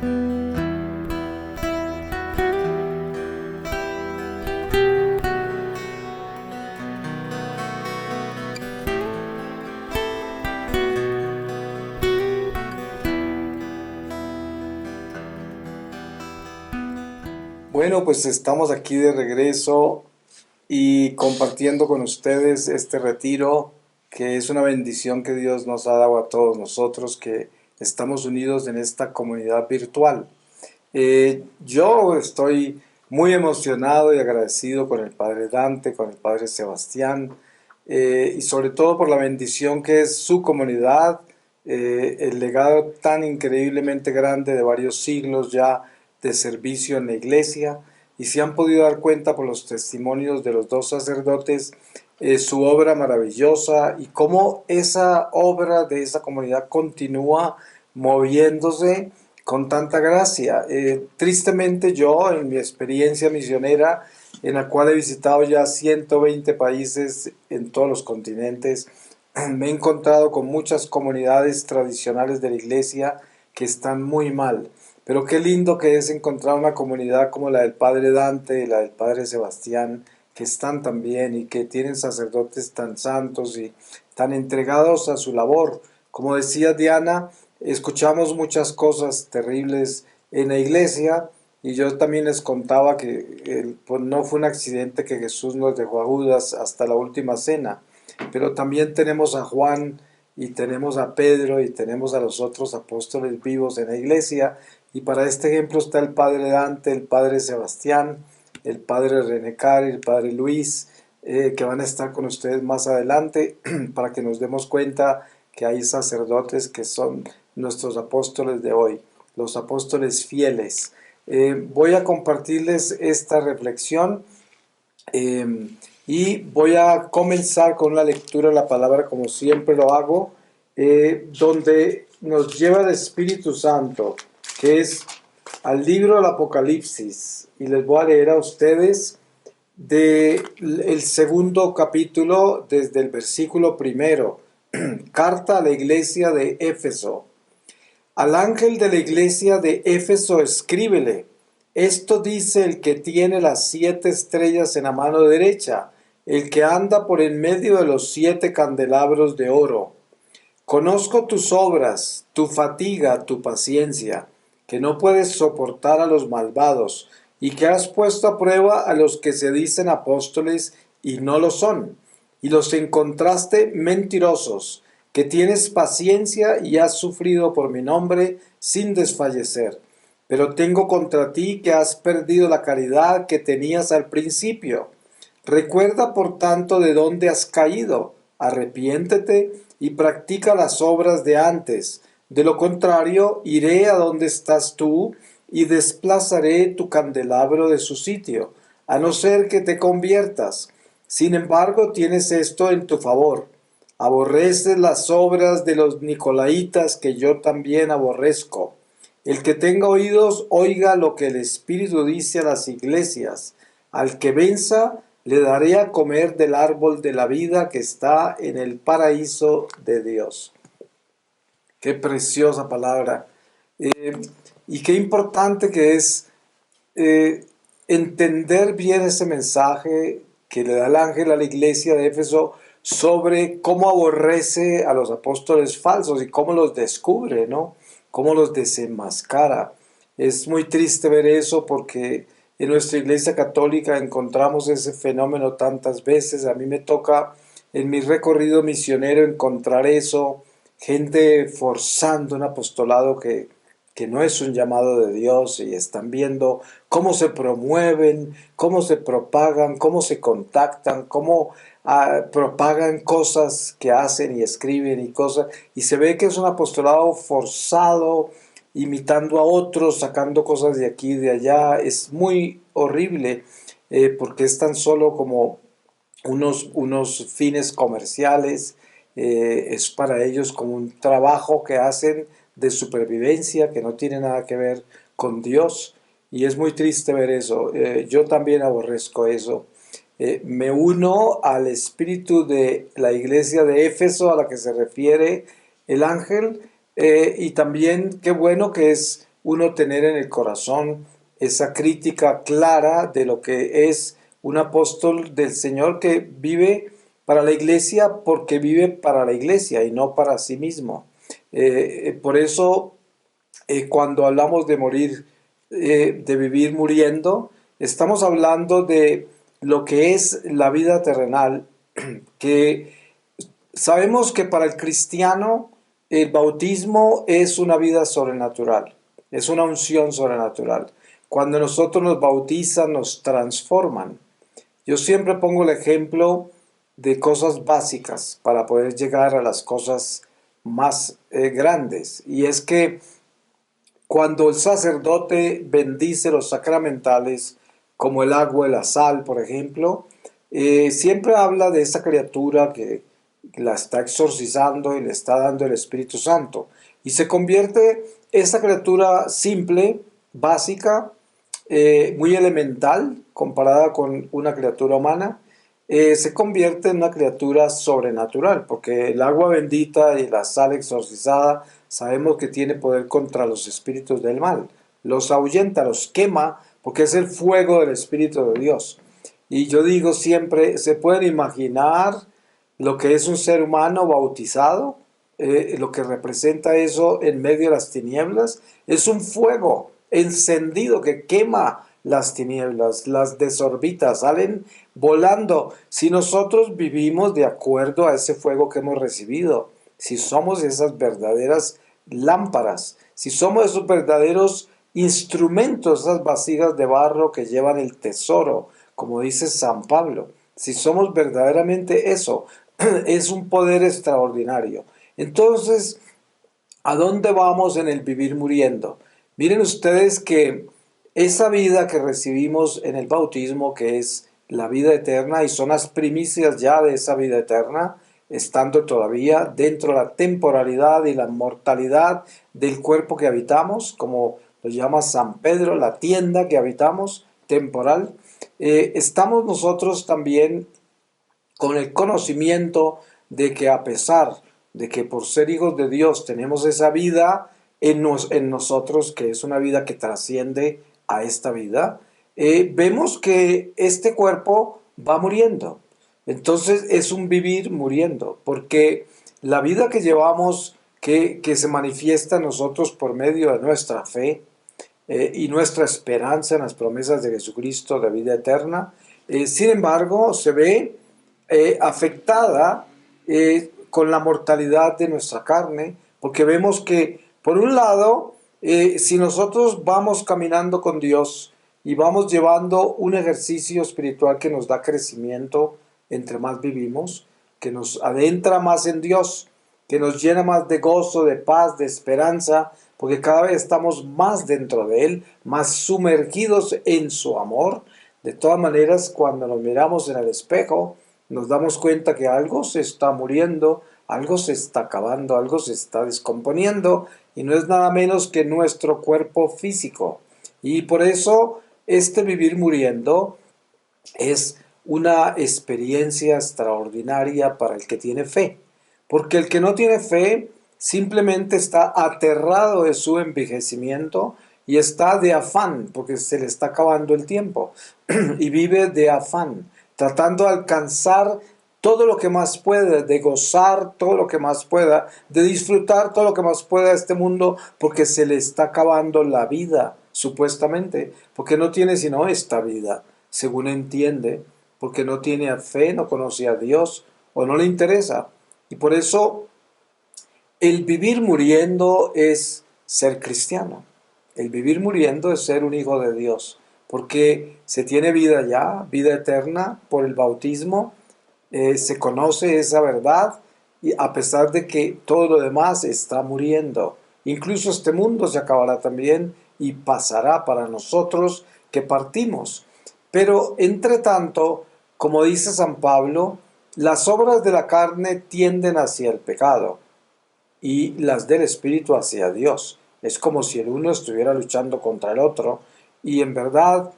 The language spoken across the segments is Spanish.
Bueno, pues estamos aquí de regreso y compartiendo con ustedes este retiro, que es una bendición que Dios nos ha dado a todos nosotros que estamos unidos en esta comunidad virtual. Yo estoy muy emocionado y agradecido con el Padre Dante, con el Padre Sebastián, y sobre todo por la bendición que es su comunidad, el legado tan increíblemente grande de varios siglos ya de servicio en la iglesia, y se han podido dar cuenta por los testimonios de los dos sacerdotes, su obra maravillosa y cómo esa obra de esa comunidad continúa moviéndose con tanta gracia. Tristemente yo, en mi experiencia misionera, en la cual he visitado ya 120 países en todos los continentes, me he encontrado con muchas comunidades tradicionales de la iglesia que están muy mal. Pero qué lindo que es encontrar una comunidad como la del Padre Dante y la del Padre Sebastián, que están tan bien y que tienen sacerdotes tan santos y tan entregados a su labor. Como decía Diana, escuchamos muchas cosas terribles en la iglesia, y yo también les contaba que pues no fue un accidente que Jesús nos dejó a Judas hasta la última cena, pero también tenemos a Juan y tenemos a Pedro y tenemos a los otros apóstoles vivos en la iglesia, y para este ejemplo está el Padre Dante, el Padre Sebastián, el Padre René Cari, el Padre Luis, que van a estar con ustedes más adelante para que nos demos cuenta que hay sacerdotes que son nuestros apóstoles de hoy, los apóstoles fieles. Voy a compartirles esta reflexión, y voy a comenzar con la lectura de la palabra como siempre lo hago, donde nos lleva el Espíritu Santo, que es al libro del Apocalipsis, y les voy a leer a ustedes del segundo capítulo desde el versículo primero. Carta a la iglesia de Éfeso. Al ángel de la iglesia de Éfeso escríbele: esto dice el que tiene las 7 estrellas en la mano derecha, el que anda por en medio de los 7 candelabros de oro. Conozco tus obras, tu fatiga, tu paciencia, que no puedes soportar a los malvados, y que has puesto a prueba a los que se dicen apóstoles y no lo son, y los encontraste mentirosos, que tienes paciencia y has sufrido por mi nombre sin desfallecer. Pero tengo contra ti que has perdido la caridad que tenías al principio. Recuerda, por tanto, de dónde has caído, arrepiéntete y practica las obras de antes. De lo contrario, iré a donde estás tú y desplazaré tu candelabro de su sitio, a no ser que te conviertas. Sin embargo, tienes esto en tu favor: aborreces las obras de los nicolaitas, que yo también aborrezco. El que tenga oídos, oiga lo que el Espíritu dice a las iglesias. Al que venza, le daré a comer del árbol de la vida que está en el paraíso de Dios. Qué preciosa palabra. Eh, y qué importante que es eh, entender bien ese mensaje que le da el ángel a la iglesia de Éfeso sobre cómo aborrece a los apóstoles falsos y cómo los descubre, ¿no? Cómo los desenmascara. Es muy triste ver eso, porque en nuestra iglesia católica encontramos ese fenómeno tantas veces. A mí me toca en mi recorrido misionero encontrar eso, gente forzando un apostolado que no es un llamado de Dios, y están viendo cómo se promueven, cómo se propagan, cómo se contactan, cómo propagan cosas que hacen y escriben y cosas, y se ve que es un apostolado forzado, imitando a otros, sacando cosas de aquí y de allá. Es muy horrible, porque es tan solo como unos fines comerciales. Es para ellos como un trabajo que hacen de supervivencia, que no tiene nada que ver con Dios, y es muy triste ver eso. Yo también aborrezco eso. Me uno al espíritu de la iglesia de Éfeso a la que se refiere el ángel, y también qué bueno que es uno tener en el corazón esa crítica clara de lo que es un apóstol del Señor que vive para la iglesia porque vive para la iglesia y no para sí mismo. Por eso cuando hablamos de morir, de vivir muriendo, estamos hablando de lo que es la vida terrenal, que sabemos que para el cristiano el bautismo es una vida sobrenatural, es una unción sobrenatural. Cuando nosotros nos bautizan, nos transforman. Yo siempre pongo el ejemplo de cosas básicas para poder llegar a las cosas más grandes. Y es que cuando el sacerdote bendice los sacramentales, como el agua y la sal, por ejemplo, siempre habla de esa criatura que la está exorcizando y le está dando el Espíritu Santo. Y se convierte esa criatura simple, básica, muy elemental, comparada con una criatura humana, se convierte en una criatura sobrenatural, porque el agua bendita y la sal exorcizada sabemos que tiene poder contra los espíritus del mal. Los ahuyenta, los quema, porque es el fuego del Espíritu de Dios. Y yo digo siempre, ¿se pueden imaginar lo que es un ser humano bautizado? Lo que representa eso en medio de las tinieblas. Es un fuego encendido que quema las tinieblas, las desorbita, salen volando. Si nosotros vivimos de acuerdo a ese fuego que hemos recibido, si somos esas verdaderas lámparas, si somos esos verdaderos instrumentos, esas vasijas de barro que llevan el tesoro, como dice San Pablo, si somos verdaderamente eso, es un poder extraordinario. Entonces, ¿a dónde vamos en el vivir muriendo? Miren ustedes que esa vida que recibimos en el bautismo, que es la vida eterna, y son las primicias ya de esa vida eterna, estando todavía dentro de la temporalidad y la mortalidad del cuerpo que habitamos, como lo llama San Pedro, la tienda que habitamos, temporal, estamos nosotros también con el conocimiento de que a pesar de que por ser hijos de Dios tenemos esa vida en nosotros, que es una vida que trasciende a esta vida, vemos que este cuerpo va muriendo. Entonces es un vivir muriendo, porque la vida que llevamos, que se manifiesta en nosotros por medio de nuestra fe y nuestra esperanza en las promesas de Jesucristo de vida eterna, sin embargo, se ve afectada con la mortalidad de nuestra carne, porque vemos que, por un lado, si nosotros vamos caminando con Dios y vamos llevando un ejercicio espiritual que nos da crecimiento entre más vivimos, que nos adentra más en Dios, que nos llena más de gozo, de paz, de esperanza, porque cada vez estamos más dentro de Él, más sumergidos en su amor. De todas maneras, cuando nos miramos en el espejo, nos damos cuenta que algo se está muriendo, algo se está acabando, algo se está descomponiendo, y no es nada menos que nuestro cuerpo físico. Y por eso este vivir muriendo es una experiencia extraordinaria para el que tiene fe, porque el que no tiene fe simplemente está aterrado de su envejecimiento y está de afán, porque se le está acabando el tiempo, y vive de afán, tratando de alcanzar todo lo que más pueda, de gozar todo lo que más pueda, de disfrutar todo lo que más pueda de este mundo, porque se le está acabando la vida, supuestamente, porque no tiene sino esta vida, según entiende, porque no tiene fe, no conoce a Dios o no le interesa. Y por eso el vivir muriendo es ser cristiano. El vivir muriendo es ser un hijo de Dios, porque se tiene vida ya, vida eterna por el bautismo, se conoce esa verdad y a pesar de que todo lo demás está muriendo. Incluso este mundo se acabará también y pasará para nosotros que partimos. Pero entre tanto, como dice San Pablo, las obras de la carne tienden hacia el pecado y las del Espíritu hacia Dios. Es como si el uno estuviera luchando contra el otro y en verdad,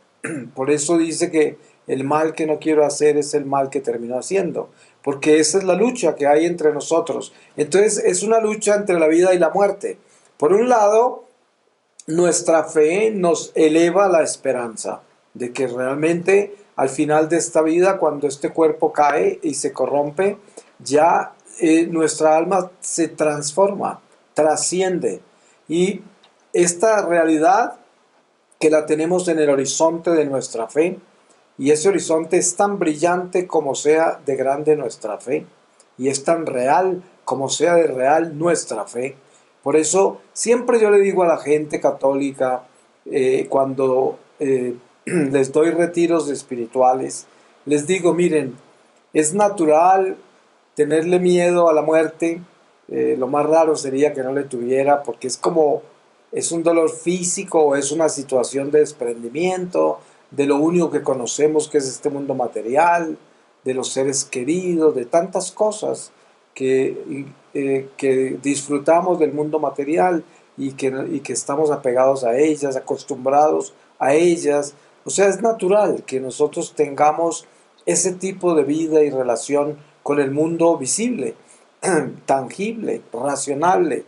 por eso dice que el mal que no quiero hacer es el mal que termino haciendo, porque esa es la lucha que hay entre nosotros. Entonces es una lucha entre la vida y la muerte. Por un lado, nuestra fe nos eleva a la esperanza de que realmente al final de esta vida, cuando este cuerpo cae y se corrompe, ya nuestra alma se transforma, trasciende. Y esta realidad que la tenemos en el horizonte de nuestra fe, y ese horizonte es tan brillante como sea de grande nuestra fe, y es tan real como sea de real nuestra fe. Por eso siempre yo le digo a la gente católica, cuando les doy retiros espirituales, les digo, miren, es natural tenerle miedo a la muerte. Lo más raro sería que no le tuviera, porque es como, es un dolor físico o es una situación de desprendimiento de lo único que conocemos, que es este mundo material, de los seres queridos, de tantas cosas que disfrutamos del mundo material y que estamos apegados a ellas, acostumbrados a ellas. O sea, es natural que nosotros tengamos ese tipo de vida y relación con el mundo visible, tangible, racional,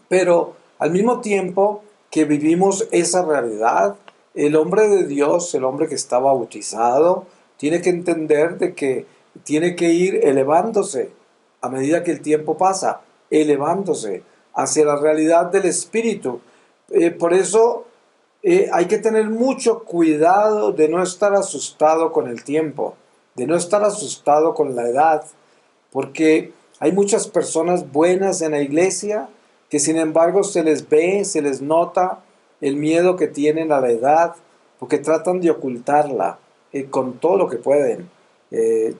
pero al mismo tiempo que vivimos esa realidad, el hombre de Dios, el hombre que está bautizado, tiene que entender de que tiene que ir elevándose a medida que el tiempo pasa, elevándose hacia la realidad del Espíritu. Por eso hay que tener mucho cuidado de no estar asustado con el tiempo, de no estar asustado con la edad, porque hay muchas personas buenas en la iglesia que sin embargo se les ve, se les nota el miedo que tienen a la edad, porque tratan de ocultarla con todo lo que pueden. Eh,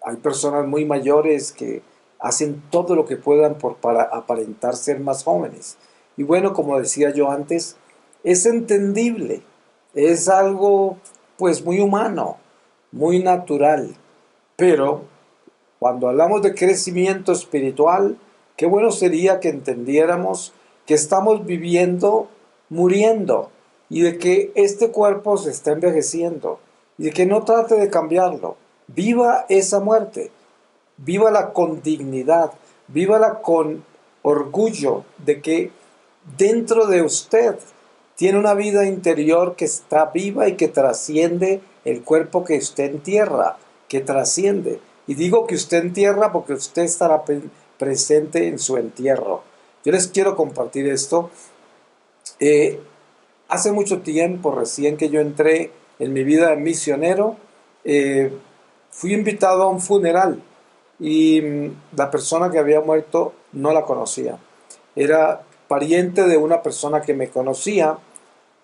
Hay personas muy mayores que hacen todo lo que puedan para aparentar ser más jóvenes. Y bueno, como decía yo antes, es entendible, es algo pues muy humano, muy natural, pero cuando hablamos de crecimiento espiritual, qué bueno sería que entendiéramos que estamos viviendo, muriendo, y de que este cuerpo se está envejeciendo, y de que no trate de cambiarlo. Viva esa muerte, vívala con dignidad, vívala con orgullo de que dentro de usted tiene una vida interior que está viva y que trasciende el cuerpo que usted entierra, que trasciende. Y digo que usted entierra porque usted estará presente en su entierro. Yo les quiero compartir esto. Eh, Hace mucho tiempo, recién que yo entré en mi vida de misionero, eh, fui invitado a un funeral y la persona que había muerto no la conocía. Era pariente de una persona que me conocía,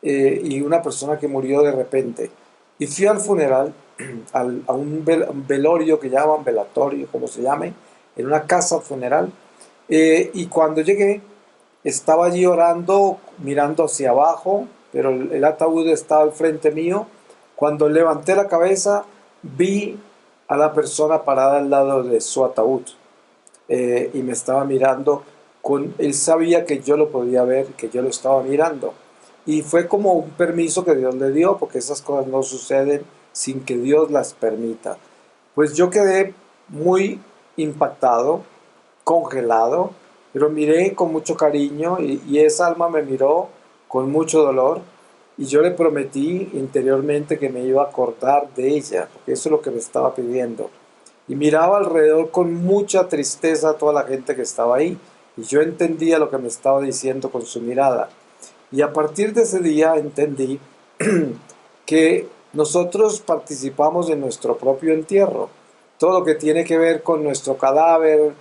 y una persona que murió de repente. Y fui al funeral, a un velorio que llaman velatorio, como se llame, en una casa funeral. Y cuando llegué, estaba allí orando, mirando hacia abajo, pero el ataúd estaba al frente mío. Cuando levanté la cabeza, vi a la persona parada al lado de su ataúd, y me estaba mirando. Él sabía que yo lo podía ver, que yo lo estaba mirando. Y fue como un permiso que Dios le dio, porque esas cosas no suceden sin que Dios las permita. Pues yo quedé muy impactado, congelado, pero miré con mucho cariño y esa alma me miró con mucho dolor y yo le prometí interiormente que me iba a acordar de ella, porque eso es lo que me estaba pidiendo. Y miraba alrededor con mucha tristeza a toda la gente que estaba ahí y yo entendía lo que me estaba diciendo con su mirada. Y a partir de ese día entendí que nosotros participamos en nuestro propio entierro. Todo lo que tiene que ver con nuestro cadáver,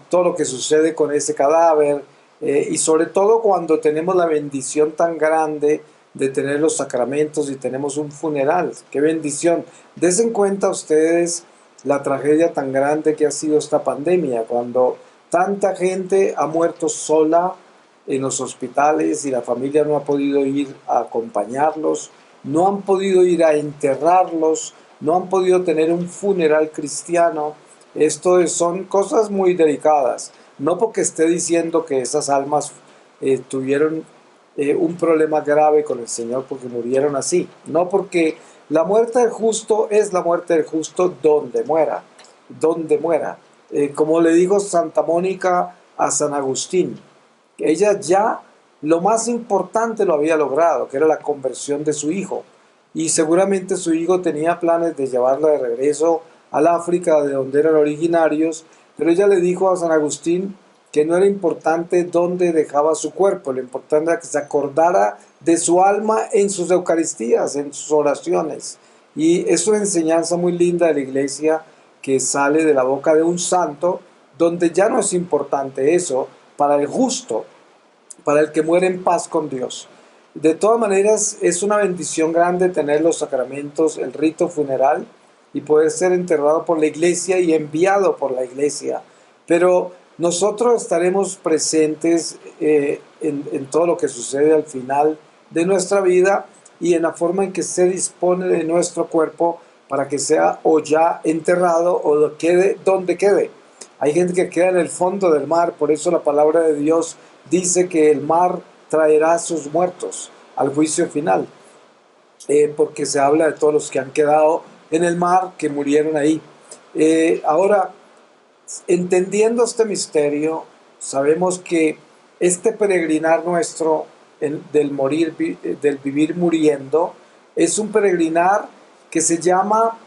todo lo que sucede con ese cadáver, y sobre todo cuando tenemos la bendición tan grande de tener los sacramentos y tenemos un funeral. ¡Qué bendición! Desen cuenta ustedes la tragedia tan grande que ha sido esta pandemia, cuando tanta gente ha muerto sola en los hospitales y la familia no ha podido ir a acompañarlos, no han podido ir a enterrarlos, no han podido tener un funeral cristiano. Esto son cosas muy delicadas. No porque esté diciendo que esas almas tuvieron un problema grave con el Señor porque murieron así. No, porque la muerte del justo es la muerte del justo donde muera, donde muera. Como le dijo Santa Mónica a San Agustín, ella ya lo más importante lo había logrado, que era la conversión de su hijo. Y seguramente su hijo tenía planes de llevarlo de regreso al África, de donde eran originarios, pero ella le dijo a San Agustín que no era importante dónde dejaba su cuerpo, lo importante era que se acordara de su alma en sus Eucaristías, en sus oraciones. Y es una enseñanza muy linda de la Iglesia que sale de la boca de un santo, donde ya no es importante eso para el justo, para el que muere en paz con Dios. De todas maneras, es una bendición grande tener los sacramentos, el rito funeral y poder ser enterrado por la iglesia y enviado por la iglesia. Pero nosotros estaremos presentes en todo lo que sucede al final de nuestra vida y en la forma en que se dispone de nuestro cuerpo para que sea o ya enterrado o quede donde quede. Hay gente que queda en el fondo del mar, por eso la palabra de Dios dice que el mar traerá a sus muertos al juicio final, porque se habla de todos los que han quedado en el mar, que murieron ahí. Ahora, entendiendo este misterio, sabemos que este peregrinar nuestro del vivir muriendo es un peregrinar que se llama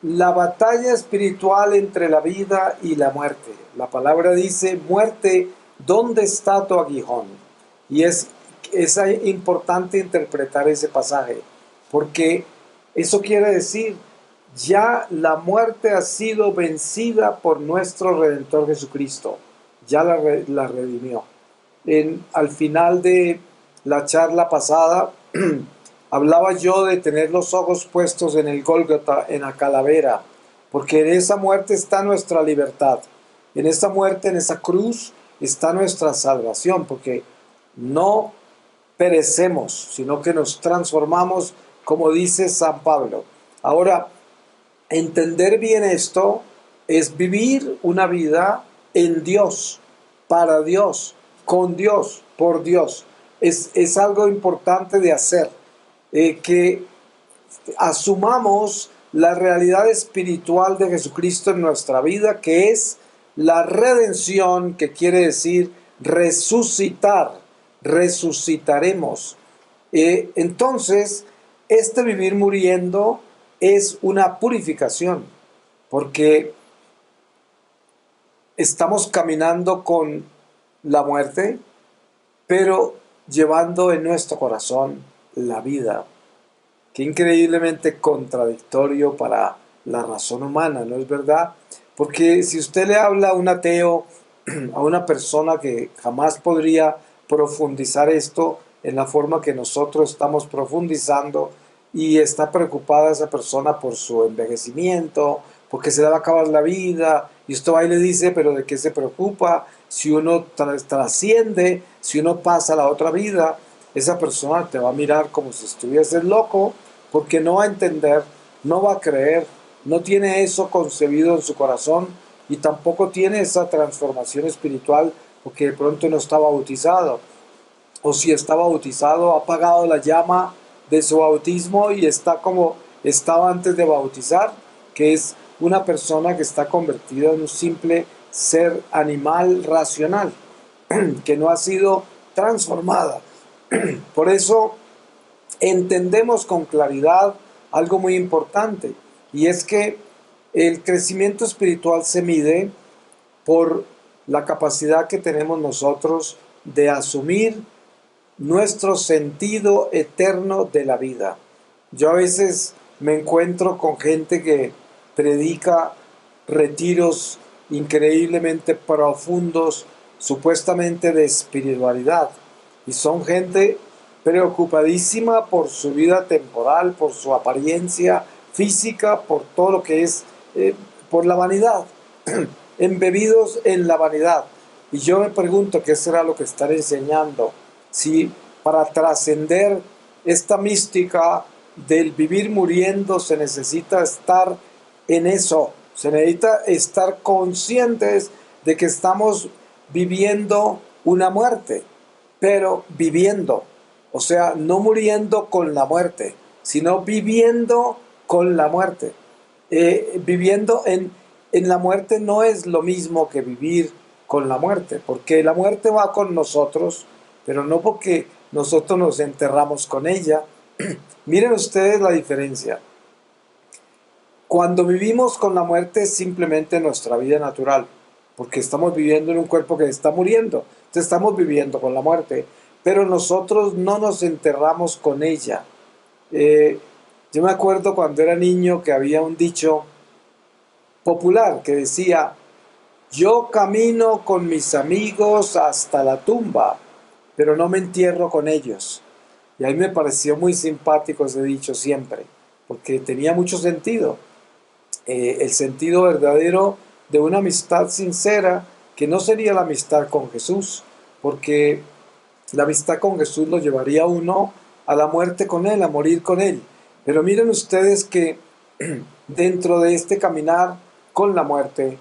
la batalla espiritual entre la vida y la muerte. La palabra dice: muerte, ¿dónde está tu aguijón? Y es importante interpretar ese pasaje, porque eso quiere decir, ya la muerte ha sido vencida por nuestro Redentor Jesucristo, ya la redimió. Al final de la charla pasada, hablaba yo de tener los ojos puestos en el Gólgota, en la calavera, porque en esa muerte está nuestra libertad. En esa muerte, en esa cruz, está nuestra salvación, porque no perecemos, sino que nos transformamos, como dice San Pablo. Ahora, entender bien esto es vivir una vida en Dios, para Dios, con Dios, por Dios. Es algo importante de hacer, que asumamos la realidad espiritual de Jesucristo en nuestra vida, que es la redención, que quiere decir resucitar, resucitaremos. Entonces, este vivir muriendo es una purificación, porque estamos caminando con la muerte, pero llevando en nuestro corazón la vida. Qué increíblemente contradictorio para la razón humana, ¿no es verdad? Porque si usted le habla a un ateo, a una persona que jamás podría profundizar esto en la forma que nosotros estamos profundizando, y está preocupada esa persona por su envejecimiento, porque se le va a acabar la vida, y usted va y le dice, pero ¿de qué se preocupa? Si uno trasciende, si uno pasa a la otra vida, esa persona te va a mirar como si estuviese loco, porque no va a entender, no va a creer, no tiene eso concebido en su corazón y tampoco tiene esa transformación espiritual, porque de pronto no está bautizado, o si está bautizado ha apagado la llama de su bautismo y está como estaba antes de bautizar, que es una persona que está convertida en un simple ser animal racional, que no ha sido transformada. Por eso entendemos con claridad algo muy importante, y es que el crecimiento espiritual se mide por la capacidad que tenemos nosotros de asumir nuestro sentido eterno de la vida. Yo a veces me encuentro con gente que predica retiros increíblemente profundos, supuestamente de espiritualidad, y son gente preocupadísima por su vida temporal, por su apariencia física, por todo lo que es, por la vanidad, embebidos en la vanidad. Y yo me pregunto qué será lo que están enseñando, si para trascender esta mística del vivir muriendo se necesita estar en eso, se necesita estar conscientes de que estamos viviendo una muerte, pero viviendo, o sea, no muriendo con la muerte, sino viviendo con la muerte. Viviendo en la muerte no es lo mismo que vivir con la muerte, porque la muerte va con nosotros, pero no porque nosotros nos enterramos con ella. Miren ustedes la diferencia. Cuando vivimos con la muerte es simplemente nuestra vida natural, porque estamos viviendo en un cuerpo que está muriendo, entonces estamos viviendo con la muerte, pero nosotros no nos enterramos con ella. Eh, yo me acuerdo cuando era niño que había un dicho popular que decía: yo camino con mis amigos hasta la tumba, pero no me entierro con ellos. Y a mí me pareció muy simpático ese dicho siempre, porque tenía mucho sentido. El sentido verdadero de una amistad sincera, que no sería la amistad con Jesús, porque la amistad con Jesús lo llevaría a uno a la muerte con Él, a morir con Él. Pero miren ustedes que dentro de este caminar con la muerte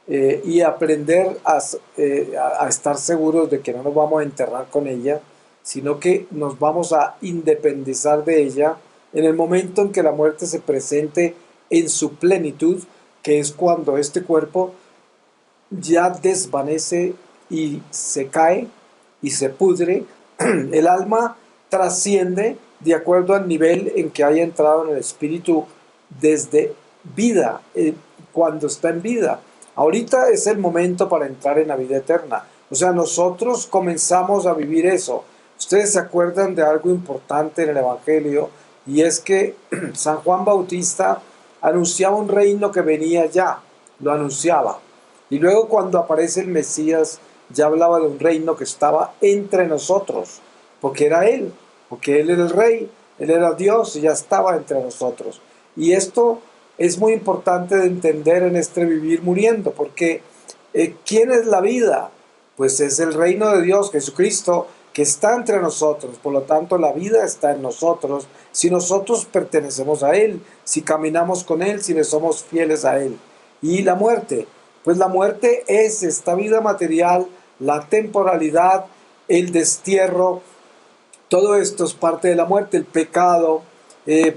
y aprender a estar seguros de que no nos vamos a enterrar con ella, sino que nos vamos a independizar de ella en el momento en que la muerte se presente en su plenitud, que es cuando este cuerpo ya desvanece y se cae y se pudre. El alma trasciende de acuerdo al nivel en que haya entrado en el espíritu desde vida, cuando está en vida. Ahorita es el momento para entrar en la vida eterna. O sea, nosotros comenzamos a vivir eso. Ustedes se acuerdan de algo importante en el Evangelio, y es que San Juan Bautista anunciaba un reino que venía ya, lo anunciaba. Y luego cuando aparece el Mesías, ya hablaba de un reino que estaba entre nosotros, porque era Él, porque Él era el Rey, Él era Dios y ya estaba entre nosotros. Y esto es muy importante de entender en este vivir muriendo, porque ¿quién es la vida? Pues es el reino de Dios, Jesucristo, que está entre nosotros. Por lo tanto, la vida está en nosotros, si nosotros pertenecemos a Él, si caminamos con Él, si le somos fieles a Él. Y la muerte, pues la muerte es esta vida material, la temporalidad, el destierro. Todo esto es parte de la muerte, el pecado,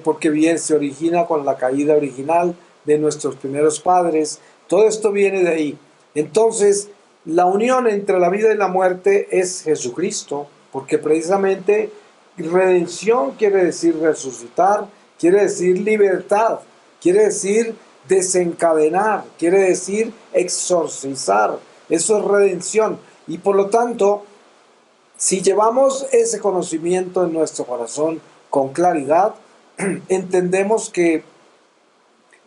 porque bien se origina con la caída original de nuestros primeros padres. Todo esto viene de ahí. Entonces, la unión entre la vida y la muerte es Jesucristo, porque precisamente redención quiere decir resucitar, quiere decir libertad, quiere decir desencadenar, quiere decir exorcizar. Eso es redención. Y por lo tanto, si llevamos ese conocimiento en nuestro corazón con claridad, entendemos que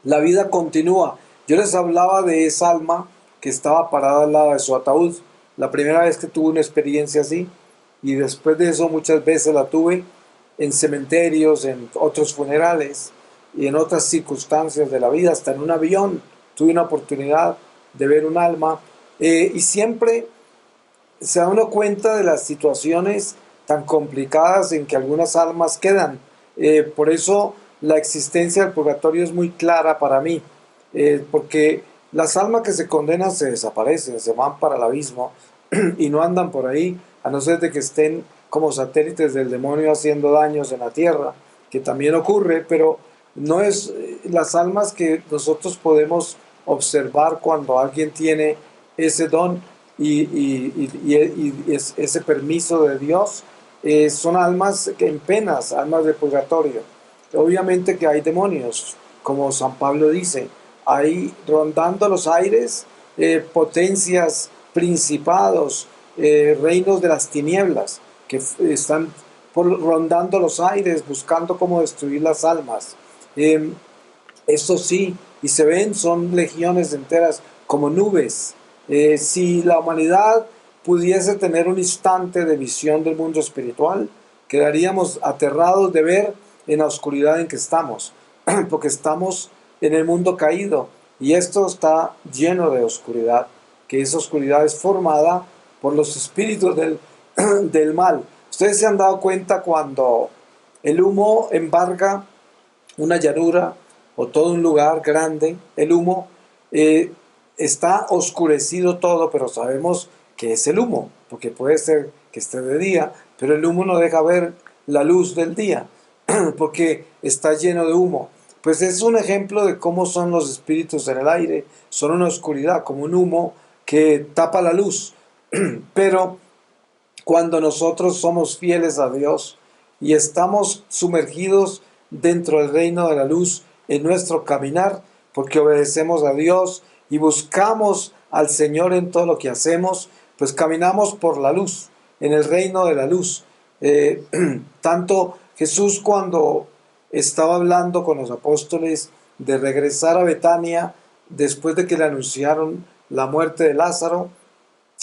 la vida continúa. Yo les hablaba de esa alma que estaba parada al lado de su ataúd. La primera vez que tuve una experiencia así, y después de eso muchas veces la tuve en cementerios, en otros funerales y en otras circunstancias de la vida, hasta en un avión tuve una oportunidad de ver un alma, y siempre se da uno cuenta de las situaciones tan complicadas en que algunas almas quedan. Por eso la existencia del purgatorio es muy clara para mí, porque las almas que se condenan se desaparecen, se van para el abismo y no andan por ahí, a no ser de que estén como satélites del demonio haciendo daños en la tierra, que también ocurre, pero no es las almas que nosotros podemos observar cuando alguien tiene ese don y ese permiso de Dios. Son almas en penas, almas de purgatorio. Obviamente que hay demonios, como San Pablo dice, hay rondando los aires potencias, principados, reinos de las tinieblas, que están rondando los aires, buscando cómo destruir las almas. Eso sí, y se ven, son legiones enteras, como nubes. Si la humanidad pudiese tener un instante de visión del mundo espiritual, quedaríamos aterrados de ver en la oscuridad en que estamos, porque estamos en el mundo caído y esto está lleno de oscuridad, que esa oscuridad es formada por los espíritus del mal. Ustedes se han dado cuenta cuando el humo embarga una llanura o todo un lugar grande, el humo está oscurecido todo, pero sabemos que es el humo, porque puede ser que esté de día, pero el humo no deja ver la luz del día, porque está lleno de humo. Pues es un ejemplo de cómo son los espíritus en el aire, son una oscuridad, como un humo que tapa la luz. Pero cuando nosotros somos fieles a Dios y estamos sumergidos dentro del reino de la luz en nuestro caminar, porque obedecemos a Dios y buscamos al Señor en todo lo que hacemos, pues caminamos por la luz, en el reino de la luz. Eh, Tanto Jesús, cuando estaba hablando con los apóstoles de regresar a Betania después de que le anunciaron la muerte de Lázaro,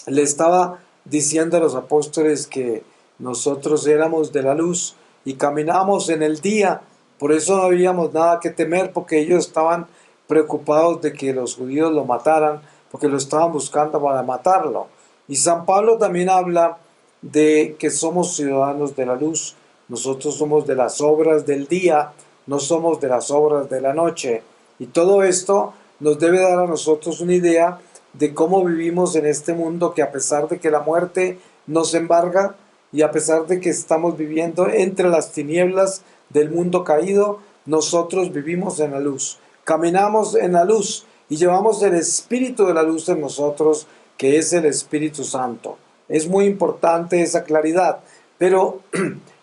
le estaba diciendo a los apóstoles que nosotros éramos de la luz y caminábamos en el día, por eso no habíamos nada que temer, porque ellos estaban preocupados de que los judíos lo mataran, porque lo estaban buscando para matarlo. Y San Pablo también habla de que somos ciudadanos de la luz, nosotros somos de las obras del día, no somos de las obras de la noche. Y todo esto nos debe dar a nosotros una idea de cómo vivimos en este mundo, que a pesar de que la muerte nos embarga y a pesar de que estamos viviendo entre las tinieblas del mundo caído, nosotros vivimos en la luz, caminamos en la luz y llevamos el espíritu de la luz en nosotros, que es el Espíritu Santo. Es muy importante esa claridad, pero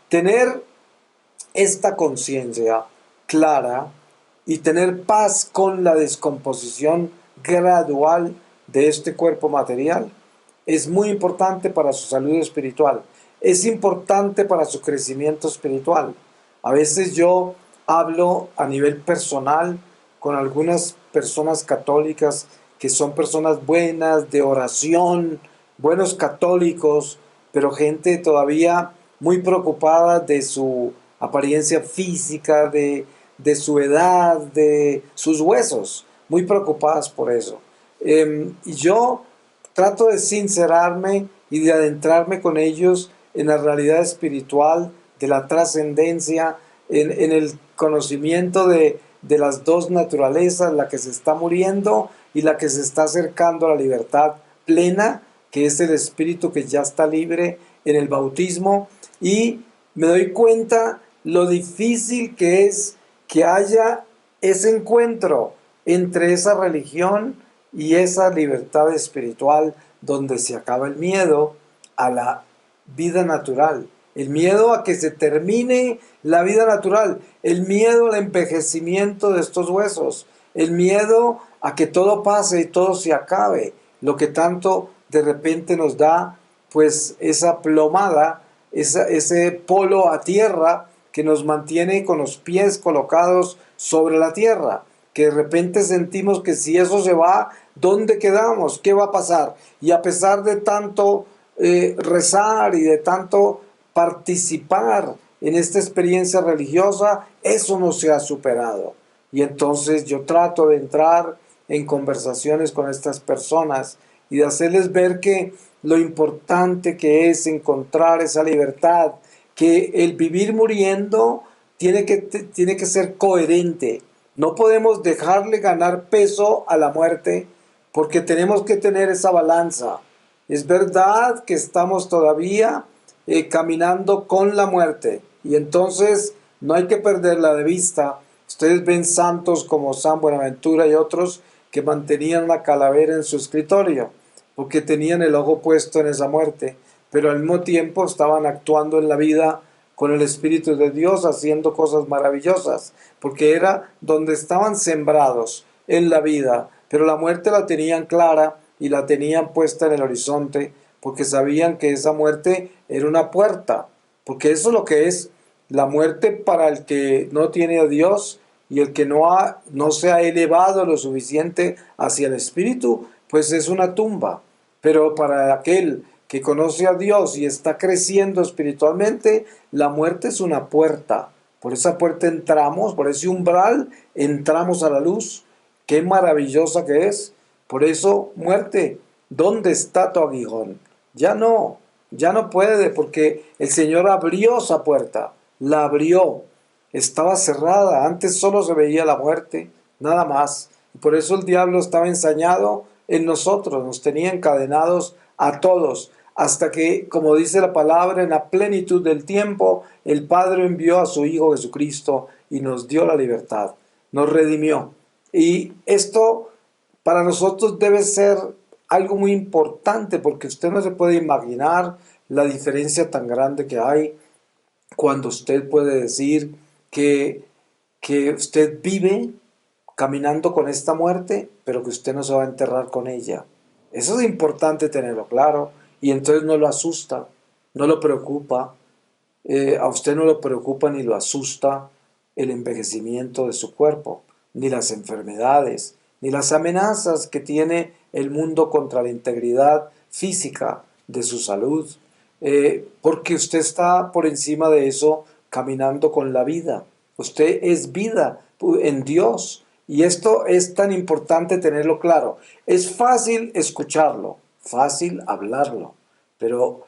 tener esta conciencia clara y tener paz con la descomposición gradual de este cuerpo material es muy importante para su salud espiritual, es importante para su crecimiento espiritual. A veces yo hablo a nivel personal con algunas personas católicas que son personas buenas, de oración, buenos católicos, pero gente todavía muy preocupada de su apariencia física, de su edad, de sus huesos, muy preocupadas por eso. Y yo trato de sincerarme y de adentrarme con ellos en la realidad espiritual, de la trascendencia, en el conocimiento de las dos naturalezas, la que se está muriendo y la que se está acercando a la libertad plena, que es el espíritu que ya está libre en el bautismo. Y me doy cuenta lo difícil que es que haya ese encuentro entre esa religión y esa libertad espiritual, donde se acaba el miedo a la vida natural, el miedo a que se termine la vida natural, el miedo al envejecimiento de estos huesos, el miedo a que todo pase y todo se acabe, lo que tanto de repente nos da pues esa plomada, ese polo a tierra que nos mantiene con los pies colocados sobre la tierra, que de repente sentimos que si eso se va, ¿dónde quedamos? ¿Qué va a pasar? Y a pesar de tanto rezar y de tanto participar en esta experiencia religiosa, eso no se ha superado. Y entonces yo trato de entrar en conversaciones con estas personas y de hacerles ver que lo importante que es encontrar esa libertad, que el vivir muriendo tiene que ser coherente. No podemos dejarle ganar peso a la muerte, porque tenemos que tener esa balanza. Es verdad que estamos todavía caminando con la muerte, y entonces no hay que perderla de vista. Ustedes ven santos como San Buenaventura y otros que mantenían una calavera en su escritorio, porque tenían el ojo puesto en esa muerte, pero al mismo tiempo estaban actuando en la vida con el Espíritu de Dios, haciendo cosas maravillosas, porque era donde estaban sembrados en la vida, pero la muerte la tenían clara y la tenían puesta en el horizonte, porque sabían que esa muerte era una puerta, porque eso es lo que es la muerte para el que no tiene a Dios y el que no se ha elevado lo suficiente hacia el Espíritu, pues es una tumba. Pero para aquel que conoce a Dios y está creciendo espiritualmente, la muerte es una puerta. Por esa puerta entramos, por ese umbral entramos a la luz. Qué maravillosa que es. Por eso, muerte, ¿dónde está tu aguijón? Ya no puede, porque el Señor abrió esa puerta, la abrió. Estaba cerrada, antes solo se veía la muerte, nada más. Y por eso el diablo estaba ensañado en nosotros, nos tenía encadenados a todos, hasta que, como dice la palabra, en la plenitud del tiempo, el Padre envió a su Hijo Jesucristo y nos dio la libertad, nos redimió. Y esto para nosotros debe ser algo muy importante, porque usted no se puede imaginar la diferencia tan grande que hay cuando usted puede decir que usted vive caminando con esta muerte, pero que usted no se va a enterrar con ella. Eso es importante tenerlo claro, y entonces no lo asusta, no lo preocupa, a usted no lo preocupa ni lo asusta el envejecimiento de su cuerpo, ni las enfermedades, ni las amenazas que tiene el mundo contra la integridad física de su salud, porque usted está por encima de eso caminando con la vida. Usted es vida en Dios, y esto es tan importante tenerlo claro. Es fácil escucharlo, fácil hablarlo, pero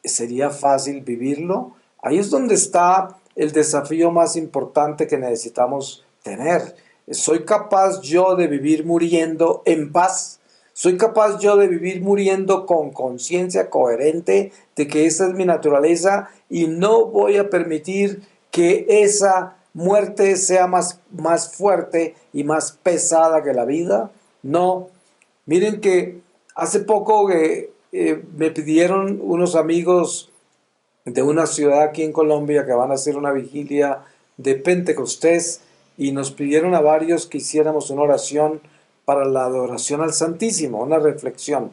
sería fácil vivirlo. Ahí es donde está el desafío más importante que necesitamos tener. ¿Soy capaz yo de vivir muriendo en paz? ¿Soy capaz yo de vivir muriendo con conciencia coherente de que esa es mi naturaleza y no voy a permitir que esa muerte sea más fuerte y más pesada que la vida? No. Miren que hace poco me pidieron unos amigos de una ciudad aquí en Colombia que van a hacer una vigilia de Pentecostés, y nos pidieron a varios que hiciéramos una oración para la adoración al Santísimo, una reflexión.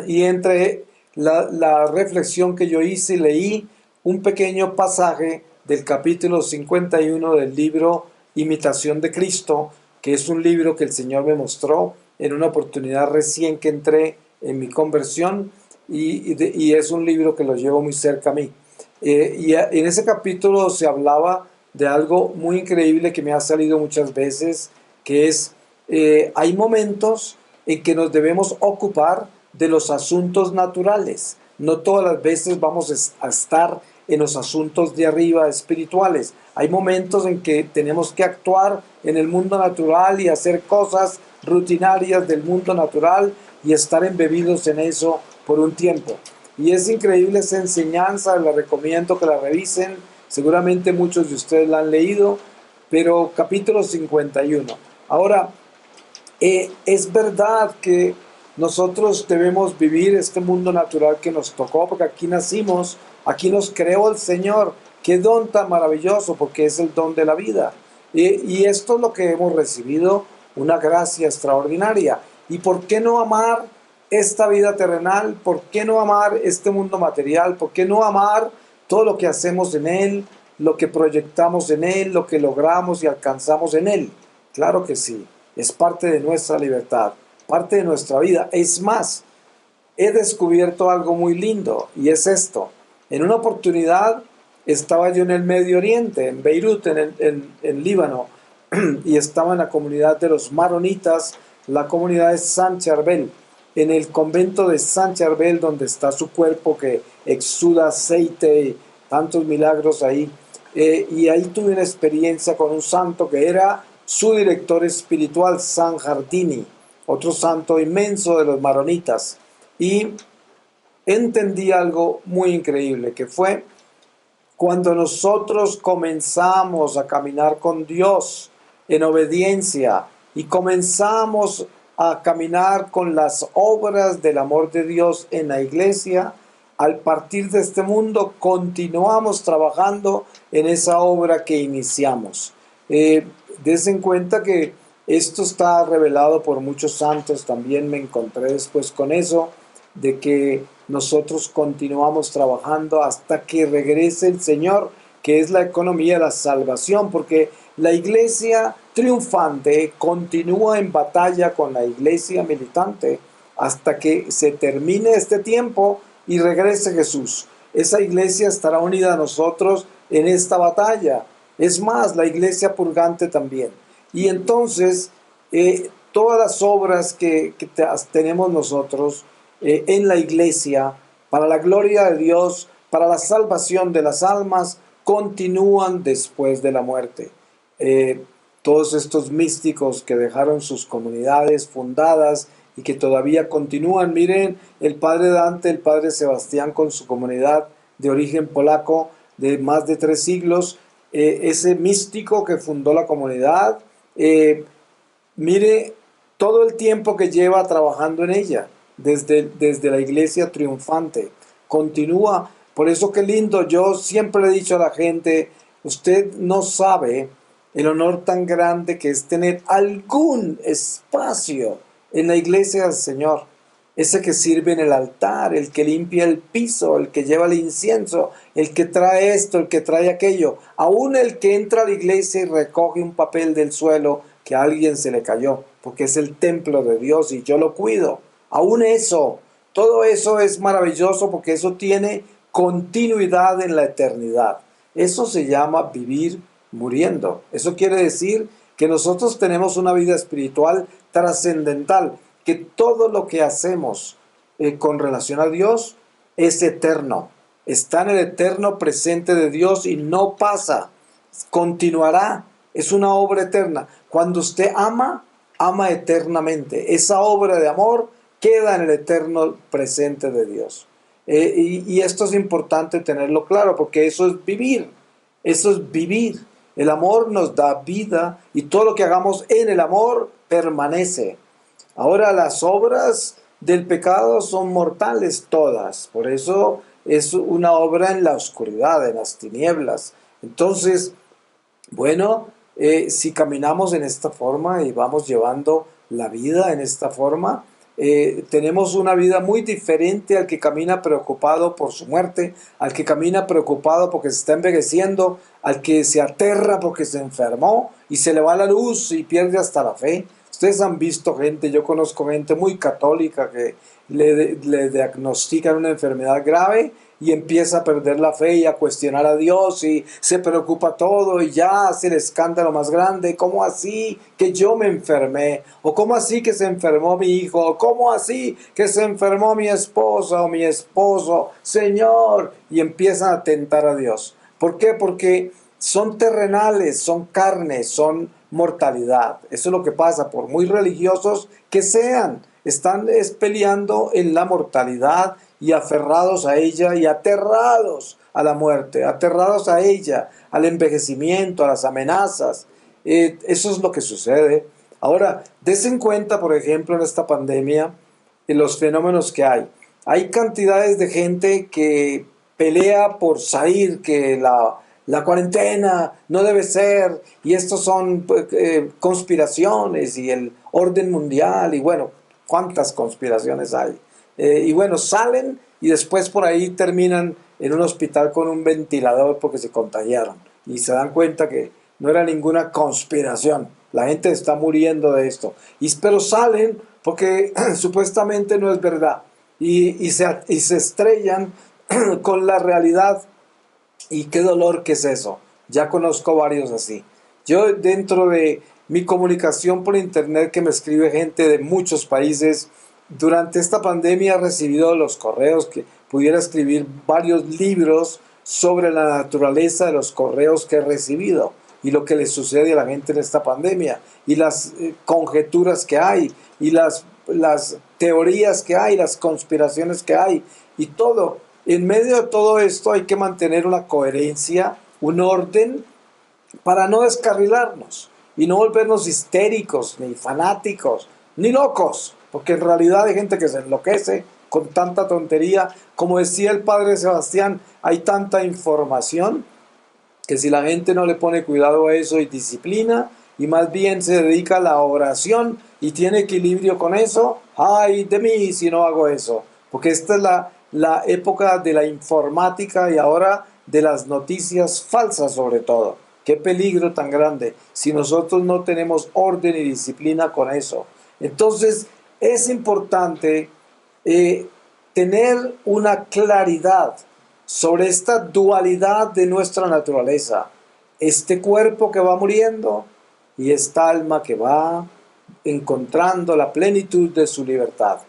Y entre la reflexión que yo hice, leí un pequeño pasaje del capítulo 51 del libro Imitación de Cristo, que es un libro que el Señor me mostró en una oportunidad recién que entré en mi conversión, y es un libro que lo llevo muy cerca a mí. En ese capítulo se hablaba de algo muy increíble que me ha salido muchas veces, que es, hay momentos en que nos debemos ocupar de los asuntos naturales. No todas las veces vamos a estar en los asuntos de arriba espirituales. Hay momentos en que tenemos que actuar en el mundo natural y hacer cosas rutinarias del mundo natural y estar embebidos en eso por un tiempo. Y es increíble esa enseñanza, la recomiendo que la revisen. Seguramente muchos de ustedes la han leído, pero capítulo 51. Ahora, es verdad que nosotros debemos vivir este mundo natural que nos tocó, porque aquí nacimos, aquí nos creó el Señor. Qué don tan maravilloso, porque es el don de la vida. Y esto es lo que hemos recibido, una gracia extraordinaria. ¿Y por qué no amar esta vida terrenal? ¿Por qué no amar este mundo material? ¿Por qué no amar todo lo que hacemos en él, lo que proyectamos en él, lo que logramos y alcanzamos en él? Claro que sí, es parte de nuestra libertad, parte de nuestra vida. Es más, he descubierto algo muy lindo, y es esto. En una oportunidad estaba yo en el Medio Oriente, en Beirut, en Líbano, y estaba en la comunidad de los maronitas, la comunidad de San Charbel, en el convento de San Charbel, donde está su cuerpo que exuda aceite y tantos milagros ahí. Y ahí tuve una experiencia con un santo que era su director espiritual, San Jardini, otro santo inmenso de los maronitas. Y entendí algo muy increíble, que fue cuando nosotros comenzamos a caminar con Dios en obediencia y comenzamos a caminar con las obras del amor de Dios en la iglesia, al partir de este mundo continuamos trabajando en esa obra que iniciamos. Des en cuenta que esto está revelado por muchos santos. También me encontré después con eso, de que nosotros continuamos trabajando hasta que regrese el Señor, que es la economía de la salvación, porque la iglesia triunfante continúa en batalla con la iglesia militante hasta que se termine este tiempo y regrese Jesús. Esa iglesia estará unida a nosotros en esta batalla. Es más, la iglesia purgante también. Y entonces, todas las obras que tenemos nosotros en la iglesia, para la gloria de Dios, para la salvación de las almas, continúan después de la muerte. Todos estos místicos que dejaron sus comunidades fundadas y que todavía continúan, miren, el padre Dante, el padre Sebastián, con su comunidad de origen polaco de más de 3 siglos, ese místico que fundó la comunidad, mire todo el tiempo que lleva trabajando en ella, desde la iglesia triunfante. continúa. Por eso qué lindo, yo siempre le he dicho a la gente, usted no sabe el honor tan grande que es tener algún espacio en la iglesia del Señor. Ese que sirve en el altar, el que limpia el piso, el que lleva el incienso, el que trae esto, el que trae aquello. Aún el que entra a la iglesia y recoge un papel del suelo que a alguien se le cayó, porque es el templo de Dios y yo lo cuido. Aún eso, todo eso es maravilloso porque eso tiene continuidad en la eternidad. Eso se llama vivir muriendo. Eso quiere decir que nosotros tenemos una vida espiritual trascendental, que todo lo que hacemos con relación a Dios es eterno. Está en el eterno presente de Dios y no pasa. Continuará. Es una obra eterna. Cuando usted ama, ama eternamente. Esa obra de amor queda en el eterno presente de Dios. Y esto es importante tenerlo claro porque eso es vivir. Eso es vivir. El amor nos da vida y todo lo que hagamos en el amor permanece. Ahora las obras del pecado son mortales todas, por eso es una obra en la oscuridad, en las tinieblas. Entonces, bueno, si caminamos en esta forma y vamos llevando la vida en esta forma, tenemos una vida muy diferente al que camina preocupado por su muerte, al que camina preocupado porque se está envejeciendo, al que se aterra porque se enfermó y se le va la luz y pierde hasta la fe. Ustedes han visto gente, yo conozco gente muy católica que le diagnostican una enfermedad grave y empieza a perder la fe y a cuestionar a Dios y se preocupa todo y ya hace el escándalo más grande. ¿Cómo así que yo me enfermé? ¿O cómo así que se enfermó mi hijo? ¿O cómo así que se enfermó mi esposa o mi esposo? Señor, y empiezan a tentar a Dios. ¿Por qué? Porque son terrenales, son carnes, son mortalidad. Eso es lo que pasa, por muy religiosos que sean, están peleando en la mortalidad y aferrados a ella y aterrados a la muerte, aterrados a ella, al envejecimiento, a las amenazas. Eso es lo que sucede. Ahora, desen cuenta, por ejemplo, en esta pandemia, en los fenómenos que hay. Hay cantidades de gente que pelea por salir, que la cuarentena no debe ser, y estos son conspiraciones y el orden mundial, y bueno, cuántas conspiraciones hay. Y bueno, salen y después por ahí terminan en un hospital con un ventilador porque se contagiaron y se dan cuenta que no era ninguna conspiración, la gente está muriendo de esto, pero salen porque supuestamente no es verdad y se estrellan con la realidad. Y qué dolor que es eso. Ya conozco varios así. Yo dentro de mi comunicación por internet que me escribe gente de muchos países, durante esta pandemia he recibido los correos que pudiera escribir varios libros sobre la naturaleza de los correos que he recibido y lo que le sucede a la gente en esta pandemia y las conjeturas que hay y las teorías que hay, las conspiraciones que hay y todo. En medio de todo esto hay que mantener una coherencia, un orden para no descarrilarnos y no volvernos histéricos, ni fanáticos, ni locos, porque en realidad hay gente que se enloquece con tanta tontería. Como decía el padre Sebastián, hay tanta información que si la gente no le pone cuidado a eso y disciplina, y más bien se dedica a la oración y tiene equilibrio con eso, ay de mí si no hago eso, porque esta es la época de la informática y ahora de las noticias falsas sobre todo. Qué peligro tan grande si nosotros no tenemos orden y disciplina con eso. Entonces es importante tener una claridad sobre esta dualidad de nuestra naturaleza. Este cuerpo que va muriendo y esta alma que va encontrando la plenitud de su libertad.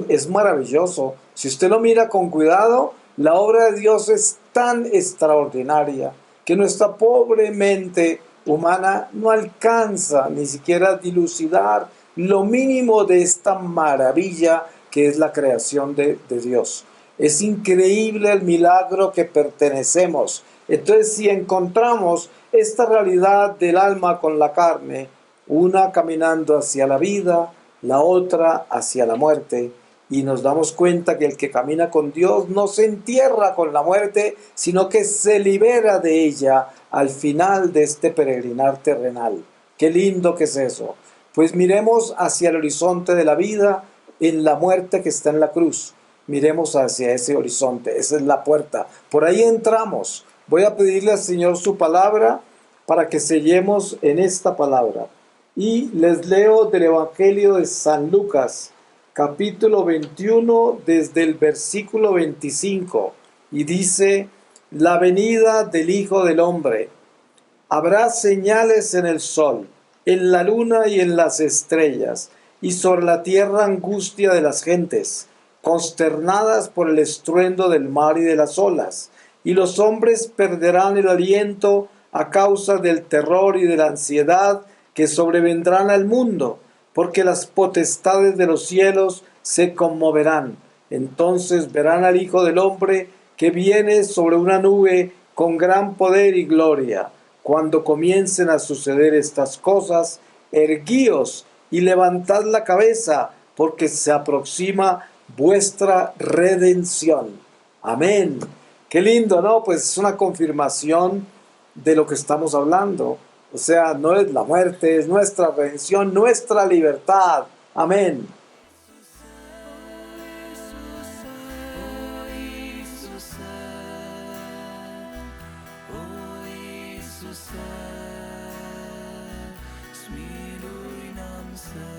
Es maravilloso. Si usted lo mira con cuidado, la obra de Dios es tan extraordinaria que nuestra pobre mente humana no alcanza ni siquiera a dilucidar lo mínimo de esta maravilla que es la creación de Dios. Es increíble el milagro que pertenecemos. Entonces, si encontramos esta realidad del alma con la carne, una caminando hacia la vida, la otra hacia la muerte, y nos damos cuenta que el que camina con Dios no se entierra con la muerte, sino que se libera de ella al final de este peregrinar terrenal. Qué lindo que es eso. Pues miremos hacia el horizonte de la vida en la muerte que está en la cruz. Miremos hacia ese horizonte, esa es la puerta. Por ahí entramos. Voy a pedirle al Señor su palabra para que sellemos en esta palabra. Y les leo del Evangelio de San Lucas, capítulo 21, desde el versículo 25. Y dice, la venida del Hijo del Hombre. Habrá señales en el sol, en la luna y en las estrellas, y sobre la tierra angustia de las gentes, consternadas por el estruendo del mar y de las olas, y los hombres perderán el aliento a causa del terror y de la ansiedad que sobrevendrán al mundo, porque las potestades de los cielos se conmoverán. Entonces verán al Hijo del Hombre que viene sobre una nube con gran poder y gloria. Cuando comiencen a suceder estas cosas, erguíos y levantad la cabeza, porque se aproxima vuestra redención. Amén. Qué lindo, ¿no? Pues es una confirmación de lo que estamos hablando. O sea, no es la muerte, es nuestra redención, nuestra libertad. Amén. Smiluj nam se.